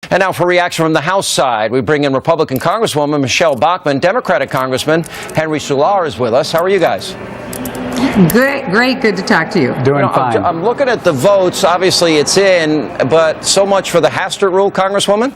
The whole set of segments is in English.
And now for reaction from the House side, we bring in Republican Congresswoman Michele Bachmann. Democratic Congressman Henry Solar is with us. How are you guys? Great. Good to talk to you. Doing fine. I'm looking at the votes. Obviously, it's in, but so much for the Hastert rule, Congresswoman?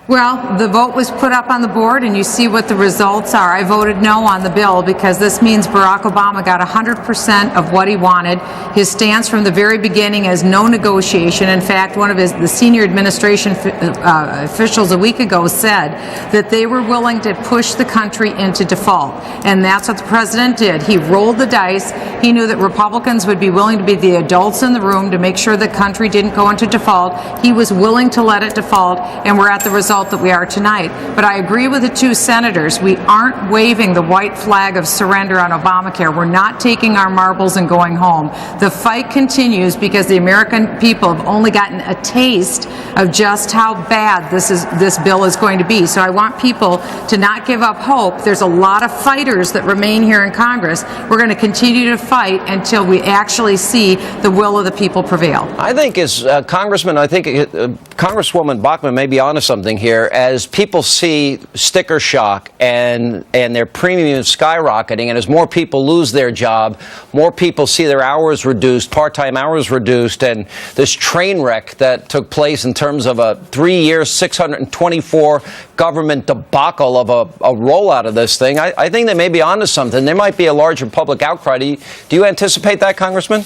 Well, the vote was put up on the board, and you see what the results are. I voted no on the bill because this means Barack Obama got 100% of what he wanted. His stance from the very beginning is no negotiation. In fact, one of the senior administration officials a week ago said that they were willing to push the country into default, and that's what the president did. He rolled the dice. He knew that Republicans would be willing to be the adults in the room to make sure the country didn't go into default. He was willing to let it default, and we're at the result that we are tonight. But I agree with the two senators. We aren't waving the white flag of surrender on Obamacare. We're not taking our marbles and going home. The fight continues because the American people have only gotten a taste of just how bad this bill is going to be. So I want people to not give up hope. There's a lot of fighters that remain here in Congress. We're going to continue to fight until we actually see the will of the people prevail. I think as Congressman, Congresswoman Bachmann may be onto something here. As people see sticker shock and their premiums skyrocketing, and as more people lose their job, more people see their hours reduced, part-time hours reduced, and this train wreck that took place in terms of a 3-year, 624 government debacle of a rollout of this thing, I think they may be onto something. There might be a larger public outcry. Do you anticipate that, Congressman?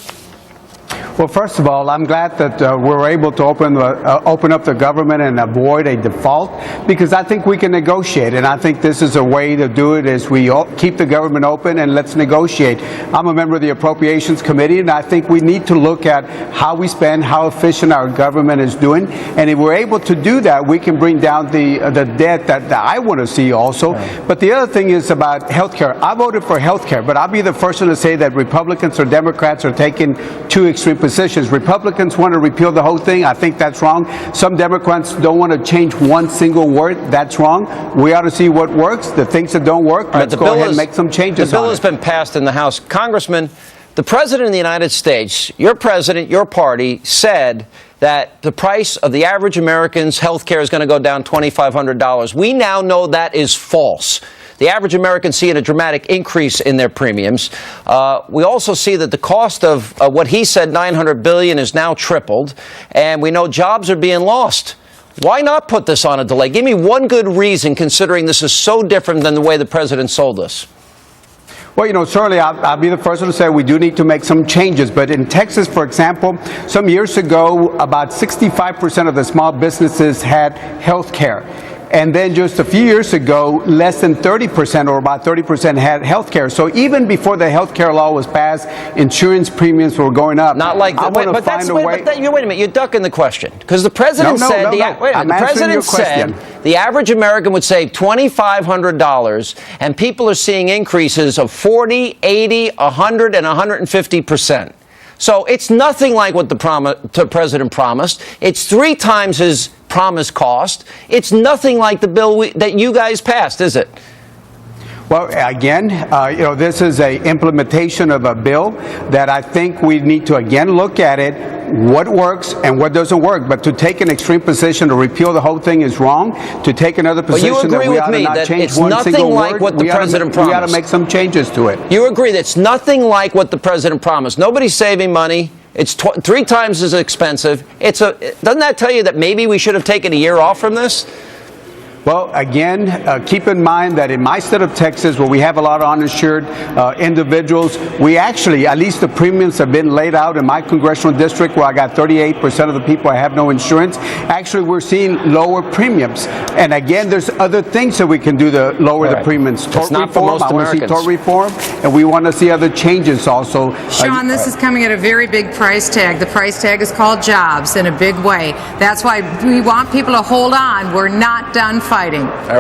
Well, first of all, I'm glad that we're able to open up the government and avoid a default, because I think we can negotiate, and I think this is a way to do it, is we keep the government open and let's negotiate. I'm a member of the Appropriations Committee, and I think we need to look at how we spend, how efficient our government is doing, and if we're able to do that, we can bring down the debt that I want to see also. Right. But the other thing is about health care. I voted for health care, but I'll be the first one to say that Republicans or Democrats are taking two extreme positions. Republicans want to repeal the whole thing. I think that's wrong. Some Democrats don't want to change one single word. That's wrong. We ought to see what works. The things that don't work, let's go ahead and make some changes. The bill has been passed in the House. Congressman, the President of the United States, your president, your party, said that the price of the average American's health care is going to go down $2,500. We now know that is false. The average American seeing a dramatic increase in their premiums. We also see that the cost of what he said, $900 billion, is now tripled, and we know jobs are being lost. Why not put this on a delay? Give me one good reason, considering this is so different than the way the president sold us. Well, you know, certainly I'll be the first one to say we do need to make some changes. But in Texas, for example, some years ago, about 65% of the small businesses had health care. And then just a few years ago, less than 30%, or about 30%, had health care. So even before the health care law was passed, insurance premiums were going up. Not like that. Wait a minute, you're ducking the question. Because the president said, the president said the average American would save $2,500, and people are seeing increases of 40, 80, 100, and 150%. So it's nothing like what the president promised. It's 3 times his promised cost. It's nothing like the bill that you guys passed, is it? Well, again, this is a implementation of a bill that I think we need to again look at it, what works and what doesn't work. But to take an extreme position to repeal the whole thing is wrong. To take another position that we ought to not change one single word, we ought to make some changes to it. You agree that it's nothing like what the president promised. Nobody's saving money. It's 3 times as expensive. Doesn't that tell you that maybe we should have taken a year off from this? Well, again, keep in mind that in my state of Texas, where we have a lot of uninsured individuals, we actually, at least the premiums have been laid out in my congressional district, where I got 38% of the people I have no insurance. Actually, we're seeing lower premiums. And again, there's other things that we can do to lower the premiums. Tort reform, I want to see tort reform, and we want to see other changes also. Sean, this is coming at a very big price tag. The price tag is called jobs in a big way. That's why we want people to hold on. We're not done fighting. All right.